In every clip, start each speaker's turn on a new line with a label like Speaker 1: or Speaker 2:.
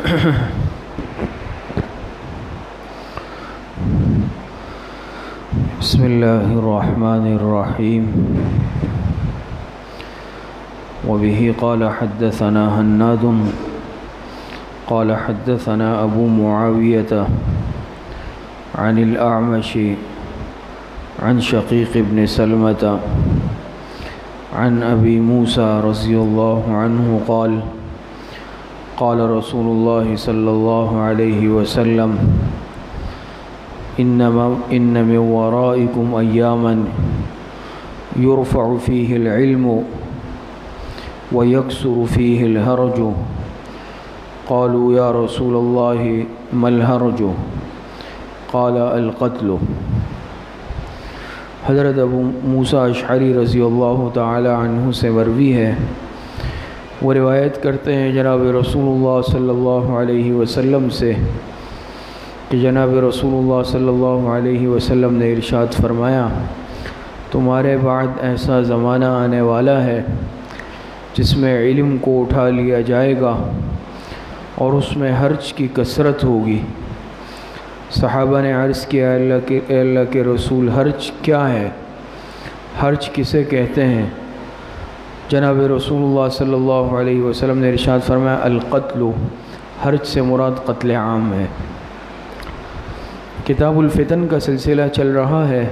Speaker 1: بسم اللہ الرحمن الرحیم وبه قال حدثنا هناد قال حدثنا ابو معاوية عن الأعمش عن شقيق بن سلمة عن أبي موسى رضي الله عنه قال قال رسول الله صلى الله عليه وسلم إن من ورائكم أياما يرفع فيه العلم ويكسر فيه الهرج قالوا يا رسول الله ما الهرج قال القتل۔ حضرت ابو موسیٰ اشعری رضی اللہ تعالی عنہ سے مروی ہے، وہ روایت کرتے ہیں جناب رسول اللہ صلی اللہ علیہ وسلم سے کہ جناب رسول اللہ صلی اللہ علیہ وسلم نے ارشاد فرمایا، تمہارے بعد ایسا زمانہ آنے والا ہے جس میں علم کو اٹھا لیا جائے گا اور اس میں حرج کی کثرت ہوگی۔ صحابہ نے عرض کیا، اللہ کے رسول، حرج کیا ہے؟ حرج کسے کہتے ہیں؟ جناب رسول اللہ صلی اللہ علیہ وسلم نے ارشاد فرمایا، القتل، حرج سے مراد قتل عام ہے۔ کتاب الفتن کا سلسلہ چل رہا ہے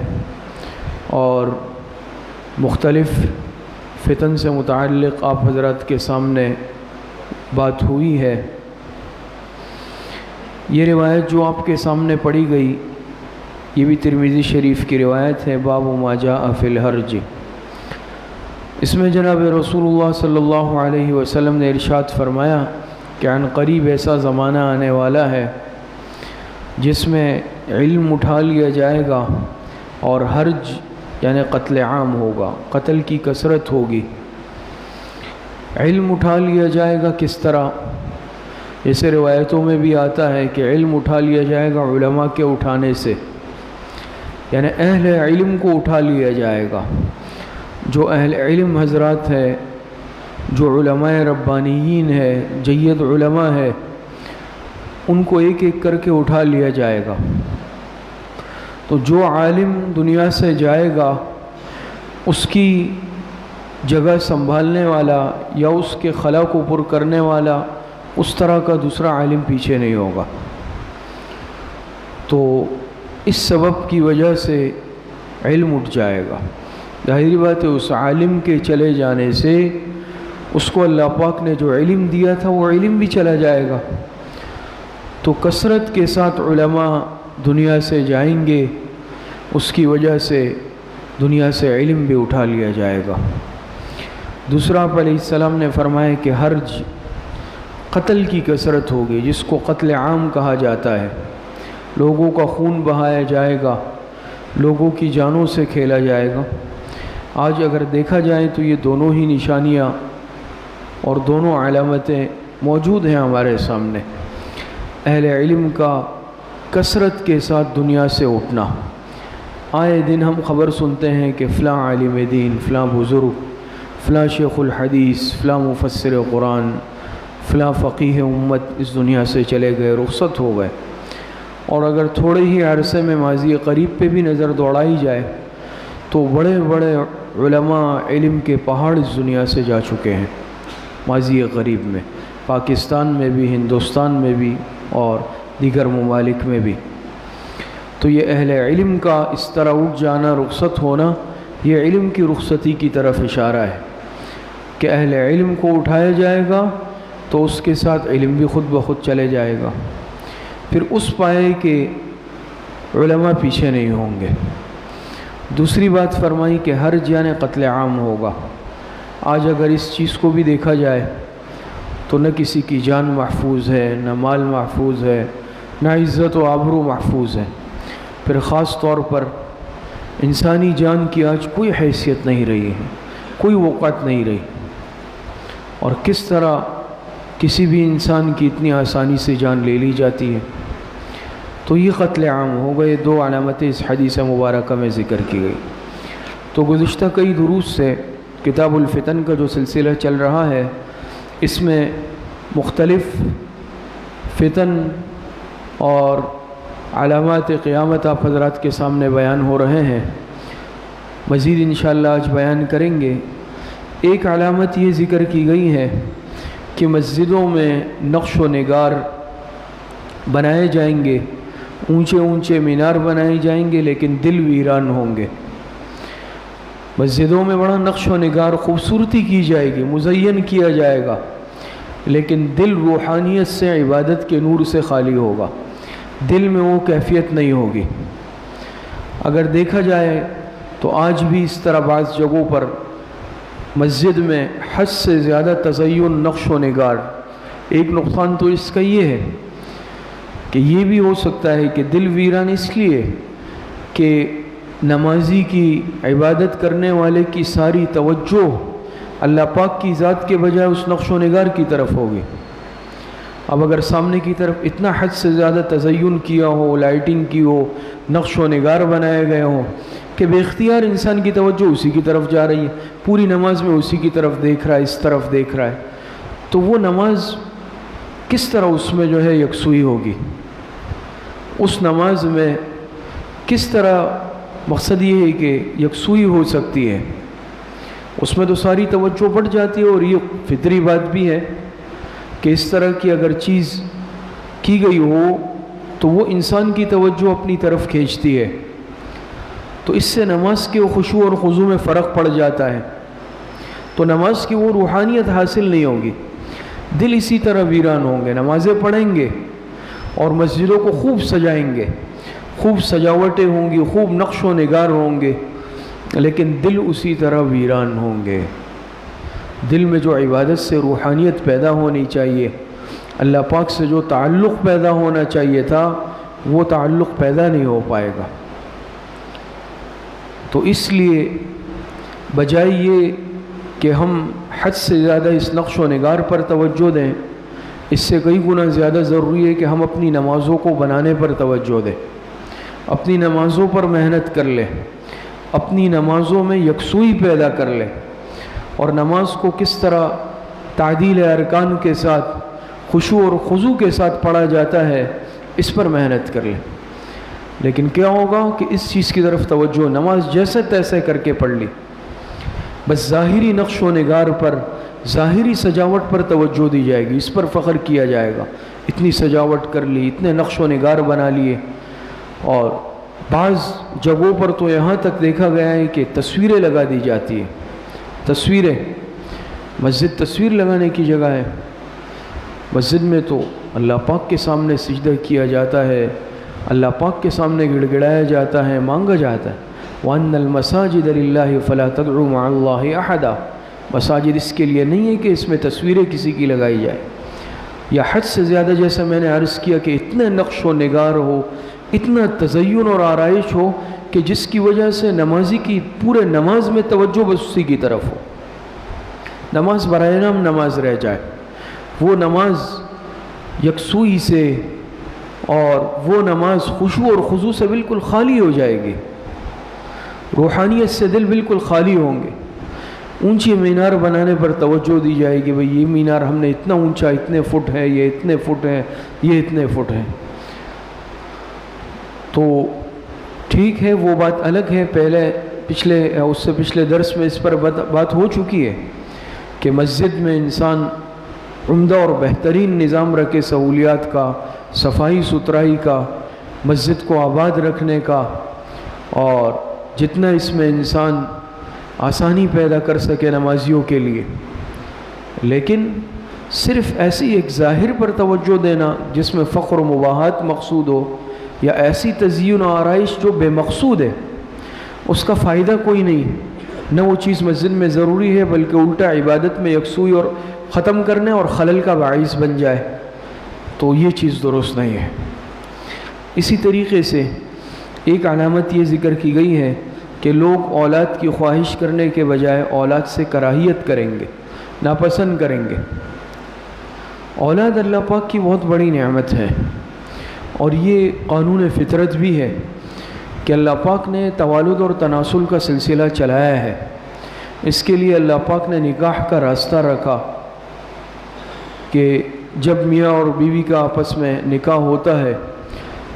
Speaker 1: اور مختلف فتن سے متعلق آپ حضرات کے سامنے بات ہوئی ہے۔ یہ روایت جو آپ کے سامنے پڑھی گئی، یہ بھی ترمذی شریف کی روایت ہے، باب ما جاء فی الحرج۔ اس میں جناب رسول اللہ صلی اللہ علیہ وسلم نے ارشاد فرمایا کہ عن قریب ایسا زمانہ آنے والا ہے جس میں علم اٹھا لیا جائے گا اور حرج یعنی قتل عام ہوگا، قتل کی کثرت ہوگی۔ علم اٹھا لیا جائے گا کس طرح؟ جیسے روایتوں میں بھی آتا ہے کہ علم اٹھا لیا جائے گا علماء کے اٹھانے سے، یعنی اہل علم کو اٹھا لیا جائے گا۔ جو اہل علم حضرات ہے، جو علماء ربانیین ہے، جید علماء ہے، ان کو ایک ایک کر کے اٹھا لیا جائے گا۔ تو جو عالم دنیا سے جائے گا، اس کی جگہ سنبھالنے والا یا اس کے خلا کو پر کرنے والا اس طرح کا دوسرا عالم پیچھے نہیں ہوگا۔ تو اس سبب کی وجہ سے علم اٹھ جائے گا۔ ظاہری بات ہے اس عالم کے چلے جانے سے اس کو اللہ پاک نے جو علم دیا تھا وہ علم بھی چلا جائے گا۔ تو کثرت کے ساتھ علماء دنیا سے جائیں گے، اس کی وجہ سے دنیا سے علم بھی اٹھا لیا جائے گا۔ دوسرا آپ علیہ السلام نے فرمایا کہ حرج، قتل کی کثرت ہوگی، جس کو قتل عام کہا جاتا ہے۔ لوگوں کا خون بہایا جائے گا، لوگوں کی جانوں سے کھیلا جائے گا۔ آج اگر دیکھا جائے تو یہ دونوں ہی نشانیاں اور دونوں علامتیں موجود ہیں ہمارے سامنے۔ اہل علم کا کثرت کے ساتھ دنیا سے اٹھنا۔ آئے دن ہم خبر سنتے ہیں کہ فلاں عالم دین، فلاں بزرگ، فلاں شیخ الحدیث، فلاں مفسر قرآن، فلاں فقیہ امت اس دنیا سے چلے گئے، رخصت ہو گئے۔ اور اگر تھوڑے ہی عرصے میں ماضی قریب پہ بھی نظر دوڑائی جائے تو بڑے بڑے علماء علم کے پہاڑ اس دنیا سے جا چکے ہیں ماضی قریب میں، پاکستان میں بھی، ہندوستان میں بھی اور دیگر ممالک میں بھی۔ تو یہ اہل علم کا اس طرح اٹھ جانا، رخصت ہونا، یہ علم کی رخصتی کی طرف اشارہ ہے کہ اہل علم کو اٹھایا جائے گا تو اس کے ساتھ علم بھی خود بخود چلے جائے گا۔ پھر اس پائے کہ علماء پیچھے نہیں ہوں گے۔ دوسری بات فرمائی کہ حرج یعنی قتل عام ہوگا۔ آج اگر اس چیز کو بھی دیکھا جائے تو نہ کسی کی جان محفوظ ہے، نہ مال محفوظ ہے، نہ عزت و آبرو محفوظ ہے۔ پھر خاص طور پر انسانی جان کی آج کوئی حیثیت نہیں رہی ہے، کوئی وقت نہیں رہی، اور کس طرح کسی بھی انسان کی اتنی آسانی سے جان لے لی جاتی ہے۔ تو یہ قتل عام ہو گئے۔ دو علامتیں اس حدیث مبارکہ میں ذکر کی گئی۔ تو گزشتہ کئی دروس سے کتاب الفتن کا جو سلسلہ چل رہا ہے، اس میں مختلف فتن اور علامات قیامت آپ حضرات کے سامنے بیان ہو رہے ہیں، مزید انشاءاللہ آج بیان کریں گے۔ ایک علامت یہ ذکر کی گئی ہے کہ مسجدوں میں نقش و نگار بنائے جائیں گے، اونچے اونچے مینار بنائے جائیں گے، لیکن دل ویران ہوں گے۔ مسجدوں میں بڑا نقش و نگار خوبصورتی کی جائے گی، مزین کیا جائے گا، لیکن دل روحانیت سے، عبادت کے نور سے خالی ہوگا، دل میں وہ کیفیت نہیں ہوگی۔ اگر دیکھا جائے تو آج بھی اس طرح بعض جگہوں پر مسجد میں حد سے زیادہ تزین، نقش و نگار۔ ایک نقصان تو اس کا یہ ہے کہ یہ بھی ہو سکتا ہے کہ دل ویران اس لیے کہ نمازی کی، عبادت کرنے والے کی ساری توجہ اللہ پاک کی ذات کے بجائے اس نقش و نگار کی طرف ہوگی۔ اب اگر سامنے کی طرف اتنا حد سے زیادہ تزین کیا ہو، لائٹنگ کی ہو، نقش و نگار بنائے گئے ہوں کہ بے اختیار انسان کی توجہ اسی کی طرف جا رہی ہے، پوری نماز میں اسی کی طرف دیکھ رہا ہے، اس طرف دیکھ رہا ہے، تو وہ نماز کس طرح اس میں جو ہے یکسوئی ہوگی؟ اس نماز میں کس طرح، مقصد یہ ہے کہ یکسوئی ہو سکتی ہے؟ اس میں تو ساری توجہ بڑھ جاتی ہے، اور یہ فطری بات بھی ہے کہ اس طرح کی اگر چیز کی گئی ہو تو وہ انسان کی توجہ اپنی طرف کھینچتی ہے، تو اس سے نماز کے خشوع اور خضوع میں فرق پڑ جاتا ہے، تو نماز کی وہ روحانیت حاصل نہیں ہوگی۔ دل اسی طرح ویران ہوں گے، نمازیں پڑھیں گے اور مسجدوں کو خوب سجائیں گے، خوب سجاوٹیں ہوں گی، خوب نقش و نگار ہوں گے، لیکن دل اسی طرح ویران ہوں گے۔ دل میں جو عبادت سے روحانیت پیدا ہونی چاہیے، اللہ پاک سے جو تعلق پیدا ہونا چاہیے تھا، وہ تعلق پیدا نہیں ہو پائے گا۔ تو اس لیے بجائے یہ کہ ہم حد سے زیادہ اس نقش و نگار پر توجہ دیں، اس سے کئی گنا زیادہ ضروری ہے کہ ہم اپنی نمازوں کو بنانے پر توجہ دیں، اپنی نمازوں پر محنت کر لیں، اپنی نمازوں میں یکسوئی پیدا کر لیں، اور نماز کو کس طرح تعدیل ارکان کے ساتھ، خشوع اور خضوع کے ساتھ پڑھا جاتا ہے، اس پر محنت کر لیں۔ لیکن کیا ہوگا کہ اس چیز کی طرف توجہ، نماز جیسے تیسے کر کے پڑھ لی، بس ظاہری نقش و نگار پر، ظاہری سجاوٹ پر توجہ دی جائے گی، اس پر فخر کیا جائے گا، اتنی سجاوٹ کر لی، اتنے نقش و نگار بنا لیے۔ اور بعض جگہوں پر تو یہاں تک دیکھا گیا ہے کہ تصویریں لگا دی جاتی ہیں، تصویریں، مسجد تصویر لگانے کی جگہ ہے۔ مسجد میں تو اللہ پاک کے سامنے سجدہ کیا جاتا ہے، اللہ پاک کے سامنے گڑ گڑایا جاتا ہے، مانگا جاتا ہے۔ وَأَنَّ الْمَسَاجِدَ لِلَّهِ فَلَا تَدْعُوا مَعَ اللَّهِ أَحَدًا، مساجد اس کے لیے نہیں ہے کہ اس میں تصویریں کسی کی لگائی جائے، یا حد سے زیادہ جیسا میں نے عرض کیا کہ اتنے نقش و نگار ہو، اتنا تزین اور آرائش ہو کہ جس کی وجہ سے نمازی کی پورے نماز میں توجہ بس اسی کی طرف ہو، نماز برائے نام نماز رہ جائے، وہ نماز یکسوئی سے اور وہ نماز خشوع اور خضوع سے بالکل خالی ہو جائے گی، روحانیت سے دل بالکل خالی ہوں گے۔ اونچی مینار بنانے پر توجہ دی جائے گی، بھئی یہ مینار ہم نے اتنا اونچا، اتنے فٹ ہے، یہ اتنے فٹ ہے، یہ اتنے فٹ ہے، تو ٹھیک ہے، وہ بات الگ ہے، اس سے پچھلے درس میں اس پر بات ہو چکی ہے کہ مسجد میں انسان عمدہ اور بہترین نظام رکھے، سہولیات کا، صفائی ستھرائی کا، مسجد کو آباد رکھنے کا، اور جتنا اس میں انسان آسانی پیدا کر سکے نمازیوں کے لیے۔ لیکن صرف ایسی ایک ظاہر پر توجہ دینا جس میں فخر و مباحات مقصود ہو، یا ایسی تزیین و آرائش جو بے مقصود ہے، اس کا فائدہ کوئی نہیں، نہ وہ چیز مسجد میں ضروری ہے، بلکہ الٹا عبادت میں یکسوئی اور ختم کرنے اور خلل کا باعث بن جائے، تو یہ چیز درست نہیں ہے۔ اسی طریقے سے ایک علامت یہ ذکر کی گئی ہے کہ لوگ اولاد کی خواہش کرنے کے بجائے اولاد سے کراہیت کریں گے، ناپسند کریں گے۔ اولاد اللہ پاک کی بہت بڑی نعمت ہے، اور یہ قانون فطرت بھی ہے کہ اللہ پاک نے توالد اور تناسل کا سلسلہ چلایا ہے۔ اس کے لیے اللہ پاک نے نکاح کا راستہ رکھا کہ جب میاں اور بیوی کا آپس میں نکاح ہوتا ہے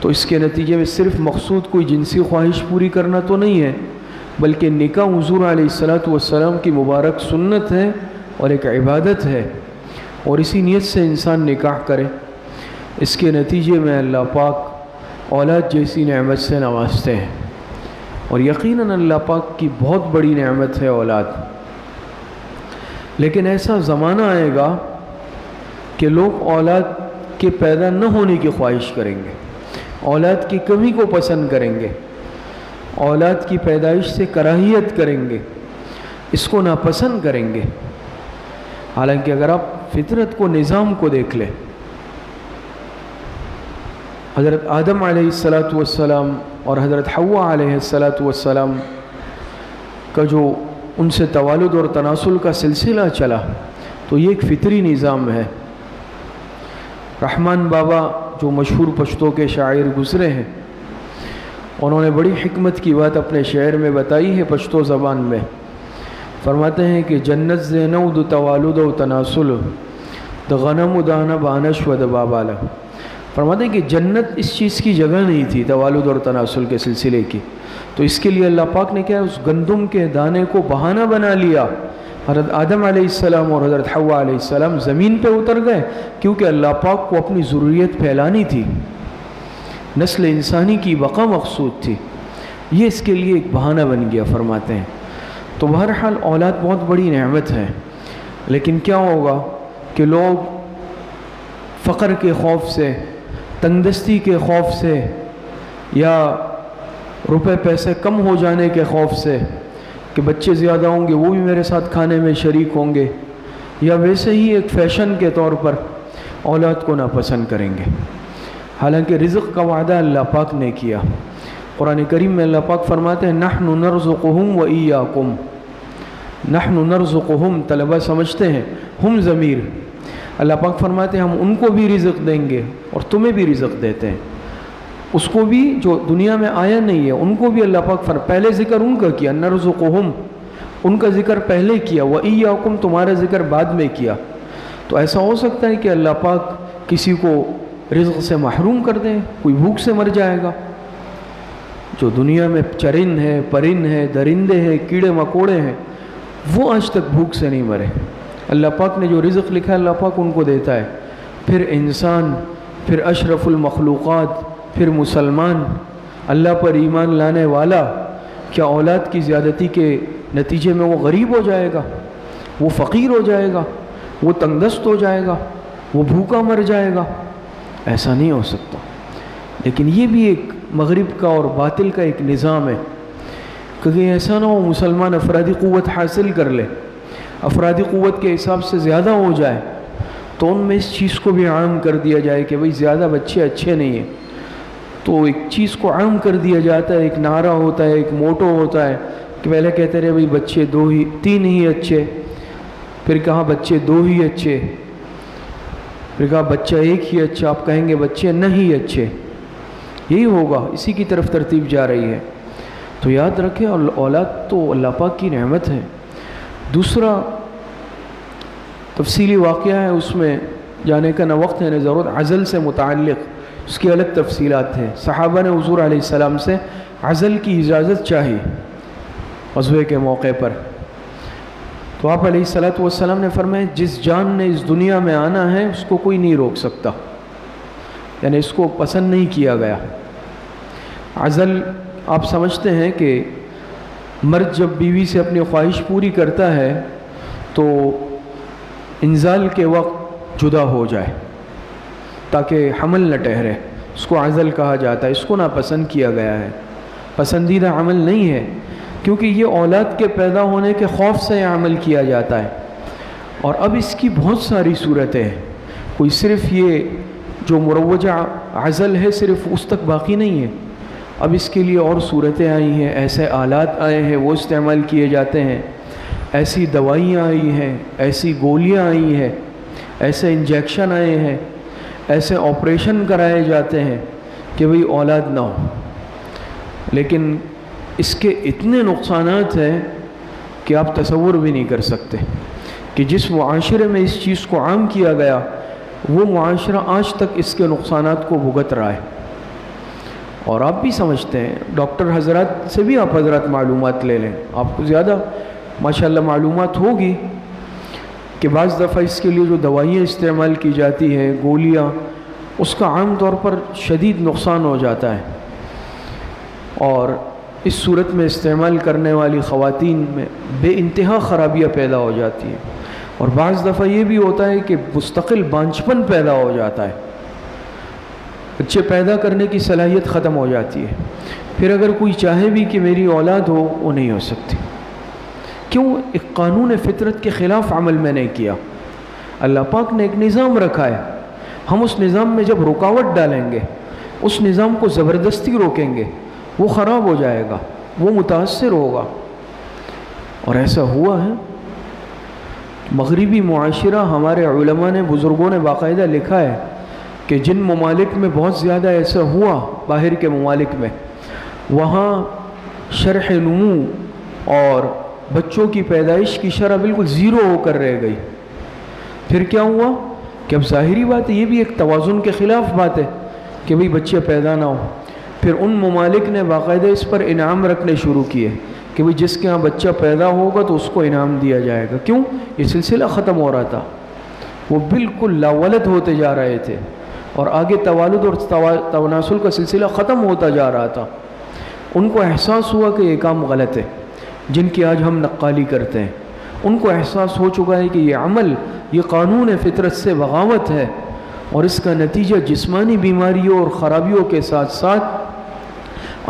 Speaker 1: تو اس کے نتیجے میں صرف مقصود کوئی جنسی خواہش پوری کرنا تو نہیں ہے، بلکہ نکاح حضور علیہ الصلاۃ والسلام کی مبارک سنت ہے اور ایک عبادت ہے، اور اسی نیت سے انسان نکاح کرے۔ اس کے نتیجے میں اللہ پاک اولاد جیسی نعمت سے نوازتے ہیں، اور یقیناً اللہ پاک کی بہت بڑی نعمت ہے اولاد۔ لیکن ایسا زمانہ آئے گا کہ لوگ اولاد کے پیدا نہ ہونے کی خواہش کریں گے، اولاد کی کمی کو پسند کریں گے، اولاد کی پیدائش سے کراہیت کریں گے، اس کو ناپسند کریں گے۔ حالانکہ اگر آپ فطرت کو، نظام کو دیکھ لیں، حضرت آدم علیہ الصلاۃ والسلام اور حضرت حوا علیہ الصلاۃ والسلام کا جو ان سے توالد اور تناسل کا سلسلہ چلا، تو یہ ایک فطری نظام ہے۔ رحمان بابا جو مشہور پشتو کے شاعر گزرے ہیں، انہوں نے بڑی حکمت کی بات اپنے شعر میں بتائی ہے پشتو زبان میں۔ فرماتے ہیں کہ جنت زینو دو توالد و تناسل د غنم دانہ بانش و دبابال۔ فرماتے ہیں کہ جنت اس چیز کی جگہ نہیں تھی، توالد اور تناسل کے سلسلے کی، تو اس کے لیے اللہ پاک نے کیا اس گندم کے دانے کو بہانہ بنا لیا۔ حضرت آدم علیہ السلام اور حضرت حوا علیہ السلام زمین پہ اتر گئے کیونکہ اللہ پاک کو اپنی ضروریت پھیلانی تھی، نسل انسانی کی بقا مقصود تھی، یہ اس کے لیے ایک بہانہ بن گیا۔ فرماتے ہیں تو بہرحال اولاد بہت بڑی نعمت ہے، لیکن کیا ہوگا کہ لوگ فقر کے خوف سے، تنگدستی کے خوف سے، یا روپے پیسے کم ہو جانے کے خوف سے کہ بچے زیادہ ہوں گے وہ بھی میرے ساتھ کھانے میں شریک ہوں گے، یا ویسے ہی ایک فیشن کے طور پر اولاد کو ناپسند کریں گے۔ حالانکہ رزق کا وعدہ اللہ پاک نے کیا۔ قرآن کریم میں اللہ پاک فرماتے ہیں نحن نرزقہم و ایاکم، نحن نرزقہم، طلبہ سمجھتے ہیں ہم ضمیر، اللہ پاک فرماتے ہیں ہم ان کو بھی رزق دیں گے اور تمہیں بھی رزق دیتے ہیں، اس کو بھی جو دنیا میں آیا نہیں ہے ان کو بھی اللہ پاک پہلے ذکر ان کا کیا، نرزقہم ان کا ذکر پہلے کیا، وَإِيَّاكُمْ تمہارا ذکر بعد میں کیا۔ تو ایسا ہو سکتا ہے کہ اللہ پاک کسی کو رزق سے محروم کر دیں، کوئی بھوک سے مر جائے گا۔ جو دنیا میں چرند ہے، پرند ہے، درندے ہیں، کیڑے مکوڑے ہیں، وہ آج تک بھوک سے نہیں مرے۔ اللہ پاک نے جو رزق لکھا ہے اللہ پاک ان کو دیتا ہے۔ پھر انسان، پھر اشرف المخلوقات، پھر مسلمان، اللہ پر ایمان لانے والا، کیا اولاد کی زیادتی کے نتیجے میں وہ غریب ہو جائے گا، وہ فقیر ہو جائے گا، وہ تنگدست ہو جائے گا، وہ بھوکا مر جائے گا؟ ایسا نہیں ہو سکتا۔ لیکن یہ بھی ایک مغرب کا اور باطل کا ایک نظام ہے کہ ایسا نہ ہو مسلمان افرادی قوت حاصل کر لے، افرادی قوت کے حساب سے زیادہ ہو جائے تو ان میں اس چیز کو بھی عام کر دیا جائے کہ بھئی زیادہ بچے اچھے نہیں ہیں، تو ایک چیز کو عام کر دیا جاتا ہے، ایک نعرہ ہوتا ہے، ایک موٹو ہوتا ہے کہ پہلے کہتے رہے بھئی بچے تین ہی اچھے، پھر کہا بچے 2 ہی اچھے، پھر کہا بچہ 1 ہی اچھا، آپ کہیں گے بچے نہیں اچھے، یہی ہوگا، اسی کی طرف ترتیب جا رہی ہے۔ تو یاد رکھیں اولاد تو اللہ پاک کی نعمت ہے۔ دوسرا تفصیلی واقعہ ہے، اس میں جانے کا نہ وقت ہے نہ ضرورت، عزل سے متعلق اس کی الگ تفصیلات ہیں۔ صحابہ نے حضور علیہ السلام سے عزل کی اجازت چاہی غزوے کے موقع پر، تو آپ علیہ الصلاۃ والسلام نے فرمایا جس جان نے اس دنیا میں آنا ہے اس کو کوئی نہیں روک سکتا، یعنی اس کو پسند نہیں کیا گیا۔ عزل آپ سمجھتے ہیں کہ مرد جب بیوی سے اپنی خواہش پوری کرتا ہے تو انزال کے وقت جدا ہو جائے تاکہ حمل نہ ٹھہرے، اس کو عزل کہا جاتا ہے، اس کو ناپسند کیا گیا ہے، پسندیدہ عمل نہیں ہے، کیونکہ یہ اولاد کے پیدا ہونے کے خوف سے یہ عمل کیا جاتا ہے۔ اور اب اس کی بہت ساری صورتیں ہیں، کوئی صرف یہ جو مروجہ عزل ہے صرف اس تک باقی نہیں ہے، اب اس کے لیے اور صورتیں آئی ہیں، ایسے آلات آئے ہیں وہ استعمال کیے جاتے ہیں، ایسی دوائیاں آئی ہیں، ایسی گولیاں آئی ہیں، ایسے انجیکشن آئے ہیں، ایسے آپریشن کرائے جاتے ہیں کہ بھئی اولاد نہ ہو۔ لیکن اس کے اتنے نقصانات ہیں کہ آپ تصور بھی نہیں کر سکتے کہ جس معاشرے میں اس چیز کو عام کیا گیا وہ معاشرہ آج تک اس کے نقصانات کو بھگت رہا ہے. اور آپ بھی سمجھتے ہیں، ڈاکٹر حضرات سے بھی آپ حضرات معلومات لے لیں، آپ کو زیادہ ماشاءاللہ معلومات ہوگی کہ بعض دفعہ اس کے لیے جو دوائیاں استعمال کی جاتی ہیں، گولیاں، اس کا عام طور پر شدید نقصان ہو جاتا ہے، اور اس صورت میں استعمال کرنے والی خواتین میں بے انتہا خرابیاں پیدا ہو جاتی ہیں، اور بعض دفعہ یہ بھی ہوتا ہے کہ مستقل بانجھپن پیدا ہو جاتا ہے، بچے پیدا کرنے کی صلاحیت ختم ہو جاتی ہے. پھر اگر کوئی چاہے بھی کہ میری اولاد ہو، وہ نہیں ہو سکتی. کیوں؟ ایک قانون فطرت کے خلاف عمل میں نے کیا. اللہ پاک نے ایک نظام رکھا ہے، ہم اس نظام میں جب رکاوٹ ڈالیں گے، اس نظام کو زبردستی روکیں گے، وہ خراب ہو جائے گا، وہ متاثر ہوگا. اور ایسا ہوا ہے. مغربی معاشرہ، ہمارے علماء نے، بزرگوں نے باقاعدہ لکھا ہے کہ جن ممالک میں بہت زیادہ ایسا ہوا، باہر کے ممالک میں، وہاں شرح نمو اور بچوں کی پیدائش کی شرح بالکل زیرو ہو کر رہ گئی. پھر کیا ہوا کہ اب ظاہری بات ہے، یہ بھی ایک توازن کے خلاف بات ہے کہ بھئی بچے پیدا نہ ہو. پھر ان ممالک نے باقاعدہ اس پر انعام رکھنے شروع کیے کہ بھئی جس کے ہاں بچہ پیدا ہوگا تو اس کو انعام دیا جائے گا. کیوں؟ یہ سلسلہ ختم ہو رہا تھا، وہ بالکل لاولد ہوتے جا رہے تھے، اور آگے توالد اور تناسل کا سلسلہ ختم ہوتا جا رہا تھا. ان کو احساس ہوا کہ یہ کام غلط ہے جن کی آج ہم نقالی کرتے ہیں. ان کو احساس ہو چکا ہے کہ یہ عمل، یہ قانون فطرت سے بغاوت ہے، اور اس کا نتیجہ جسمانی بیماریوں اور خرابیوں کے ساتھ ساتھ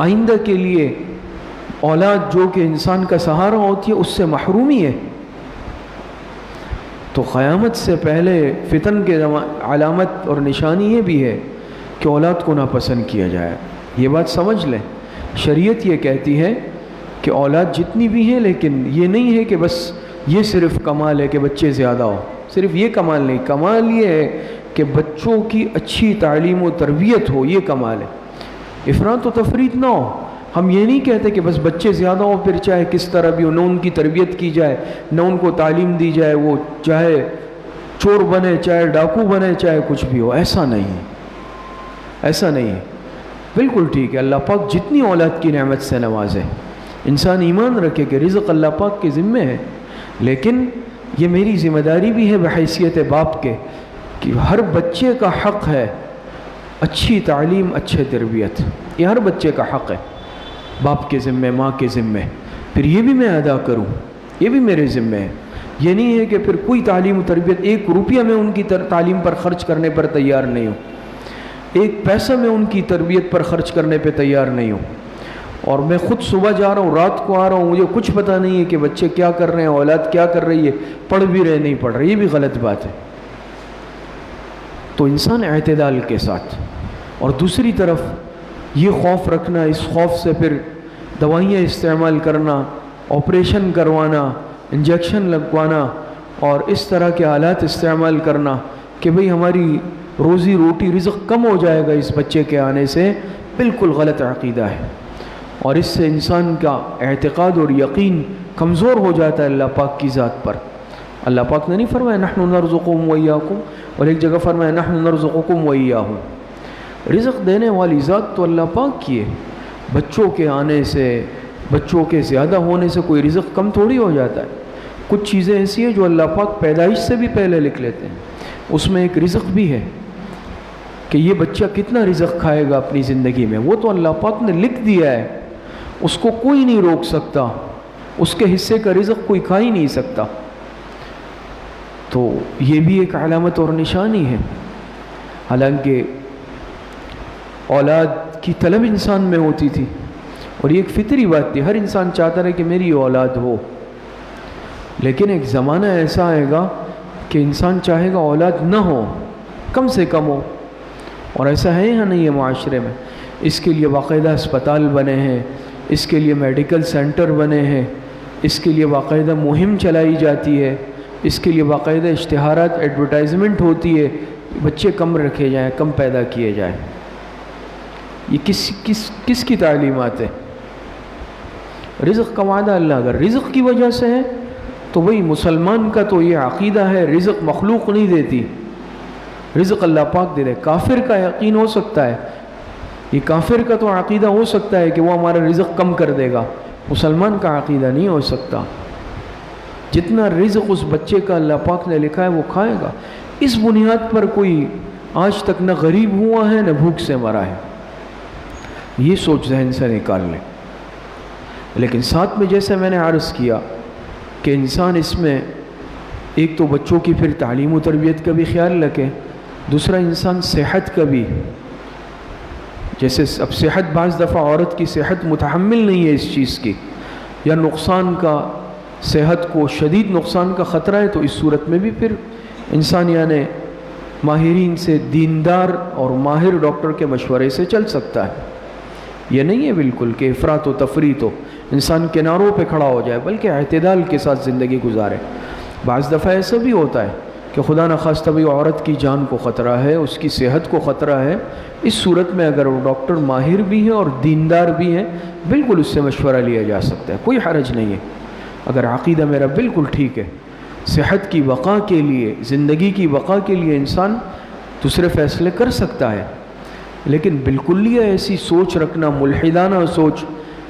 Speaker 1: آئندہ کے لیے اولاد جو کہ انسان کا سہارا ہوتی ہے، اس سے محرومی ہے. تو قیامت سے پہلے فتن کے علامت اور نشانی یہ بھی ہے کہ اولاد کو ناپسند کیا جائے. یہ بات سمجھ لیں، شریعت یہ کہتی ہے کہ اولاد جتنی بھی ہیں، لیکن یہ نہیں ہے کہ بس یہ صرف کمال ہے کہ بچے زیادہ ہو. صرف یہ کمال نہیں، کمال یہ ہے کہ بچوں کی اچھی تعلیم و تربیت ہو، یہ کمال ہے. افراط و تفریط نہ ہو. ہم یہ نہیں کہتے کہ بس بچے زیادہ ہو، پھر چاہے کس طرح بھی ہو، نہ ان کی تربیت کی جائے، نہ ان کو تعلیم دی جائے، وہ چاہے چور بنے، چاہے ڈاکو بنے، چاہے کچھ بھی ہو. ایسا نہیں ہے، ایسا نہیں ہے. بالکل ٹھیک ہے، اللہ پاک جتنی اولاد کی نعمت سے نوازے، انسان ایمان رکھے کہ رزق اللہ پاک کے ذمے ہے، لیکن یہ میری ذمہ داری بھی ہے بحیثیت باپ کے کہ ہر بچے کا حق ہے اچھی تعلیم، اچھے تربیت. یہ ہر بچے کا حق ہے، باپ کے ذمے، ماں کے ذمے. پھر یہ بھی میں ادا کروں، یہ بھی میرے ذمے ہے. یہ نہیں ہے کہ پھر کوئی تعلیم و تربیت، ایک روپیہ میں ان کی تعلیم پر خرچ کرنے پر تیار نہیں ہوں، ایک پیسہ میں ان کی تربیت پر خرچ کرنے پہ تیار نہیں ہوں، اور میں خود صبح جا رہا ہوں، رات کو آ رہا ہوں، مجھے کچھ پتہ نہیں ہے کہ بچے کیا کر رہے ہیں، اولاد کیا کر رہی ہے، پڑھ بھی رہے نہیں پڑھ رہے. یہ بھی غلط بات ہے. تو انسان اعتدال کے ساتھ، اور دوسری طرف یہ خوف رکھنا، اس خوف سے پھر دوائیاں استعمال کرنا، آپریشن کروانا، انجیکشن لگوانا، اور اس طرح کے آلات استعمال کرنا کہ بھئی ہماری روزی روٹی، رزق کم ہو جائے گا اس بچے کے آنے سے، بالکل غلط عقیدہ ہے. اور اس سے انسان کا اعتقاد اور یقین کمزور ہو جاتا ہے اللہ پاک کی ذات پر. اللہ پاک نے نہیں فرمایا نحن نرزقکم وایاکم، اور ایک جگہ فرمایا نحن نرزقکم وایاہم. رزق دینے والی ذات تو اللہ پاک کی ہے. بچوں کے آنے سے، بچوں کے زیادہ ہونے سے کوئی رزق کم تھوڑی ہو جاتا ہے. کچھ چیزیں ایسی ہیں جو اللہ پاک پیدائش سے بھی پہلے لکھ لیتے ہیں. اس میں ایک رزق بھی ہے کہ یہ بچہ کتنا رزق کھائے گا اپنی زندگی میں، وہ تو اللہ پاک نے لکھ دیا ہے، اس کو کوئی نہیں روک سکتا، اس کے حصے کا رزق کوئی کھا ہی نہیں سکتا. تو یہ بھی ایک علامت اور نشانی ہے. حالانکہ اولاد کی طلب انسان میں ہوتی تھی، اور یہ ایک فطری بات تھی، ہر انسان چاہتا رہے کہ میری اولاد ہو. لیکن ایک زمانہ ایسا آئے گا کہ انسان چاہے گا اولاد نہ ہو، کم سے کم ہو. اور ایسا ہے یا نہیں ہے معاشرے میں؟ اس کے لیے باقاعدہ اسپتال بنے ہیں، اس کے لیے میڈیکل سینٹر بنے ہیں، اس کے لیے باقاعدہ مہم چلائی جاتی ہے، اس کے لیے باقاعدہ اشتہارات، ایڈورٹائزمنٹ ہوتی ہے، بچے کم رکھے جائیں، کم پیدا کیے جائیں. یہ کس کی تعلیمات ہے؟ رزق کا وعدہ اللہ اگر رزق کی وجہ سے ہے تو وہی مسلمان کا تو یہ عقیدہ ہے رزق مخلوق نہیں دیتی، رزق اللہ پاک دے دے۔ کافر کا یقین ہو سکتا ہے، یہ کافر کا تو عقیدہ ہو سکتا ہے کہ وہ ہمارا رزق کم کر دے گا، مسلمان کا عقیدہ نہیں ہو سکتا۔ جتنا رزق اس بچے کا اللہ پاک نے لکھا ہے وہ کھائے گا۔ اس بنیاد پر کوئی آج تک نہ غریب ہوا ہے نہ بھوک سے مرا ہے، یہ سوچ ذہن سے نکال لیں۔ لیکن ساتھ میں جیسے میں نے عرض کیا کہ انسان اس میں ایک تو بچوں کی پھر تعلیم و تربیت کا بھی خیال رکھے، دوسرا انسان صحت کا بھی، جیسے اب صحت بعض دفعہ عورت کی صحت متحمل نہیں ہے اس چیز کی، یا نقصان کا، صحت کو شدید نقصان کا خطرہ ہے، تو اس صورت میں بھی پھر انسان یعنی ماہرین سے، دیندار اور ماہر ڈاکٹر کے مشورے سے چل سکتا ہے۔ یہ نہیں ہے بالکل کہ افراط و تفریط ہو، انسان کناروں پہ کھڑا ہو جائے، بلکہ اعتدال کے ساتھ زندگی گزارے۔ بعض دفعہ ایسا بھی ہوتا ہے کہ خدا نخواستہ بھی عورت کی جان کو خطرہ ہے، اس کی صحت کو خطرہ ہے، اس صورت میں اگر وہ ڈاکٹر ماہر بھی ہے اور دیندار بھی ہے، بالکل اس سے مشورہ لیا جا سکتا ہے، کوئی حرج نہیں ہے۔ اگر عقیدہ میرا بالکل ٹھیک ہے، صحت کی بقا کے لیے، زندگی کی بقا کے لیے انسان دوسرے فیصلے کر سکتا ہے، لیکن بالکلیہ ایسی سوچ رکھنا، ملحدانہ سوچ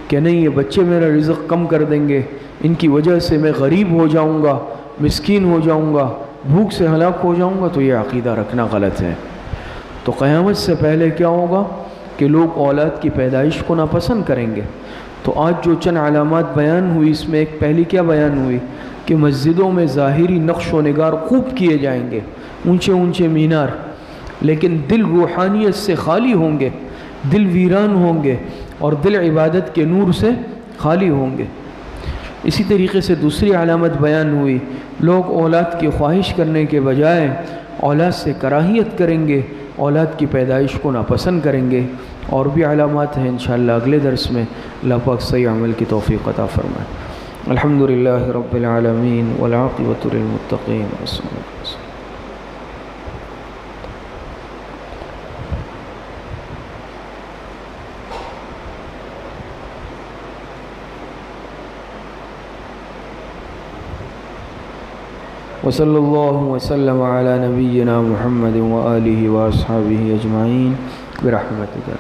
Speaker 1: کہ نہیں یہ بچے میرا رزق کم کر دیں گے، ان کی وجہ سے میں غریب ہو جاؤں گا، مسکین ہو جاؤں گا، بھوک سے ہلاک ہو جاؤں گا، تو یہ عقیدہ رکھنا غلط ہے۔ تو قیامت سے پہلے کیا ہوگا کہ لوگ اولاد کی پیدائش کو ناپسند کریں گے۔ تو آج جو چند علامات بیان ہوئی، اس میں ایک پہلی کیا بیان ہوئی کہ مسجدوں میں ظاہری نقش و نگار خوب کیے جائیں گے، اونچے اونچے مینار، لیکن دل روحانیت سے خالی ہوں گے، دل ویران ہوں گے اور دل عبادت کے نور سے خالی ہوں گے۔ اسی طریقے سے دوسری علامت بیان ہوئی، لوگ اولاد کی خواہش کرنے کے بجائے اولاد سے کراہیت کریں گے، اولاد کی پیدائش کو ناپسند کریں گے۔ اور بھی علامات ہیں، انشاءاللہ اگلے درس میں اللہ پاک صحیح عمل کی توفیق عطا فرمائے۔ الحمدللہ رب العالمین والعاقبۃ للمتقین۔ وصلی اللہ وسلم علی نبینا محمد وآلہ واصحابہ اجمعین برحمتک۔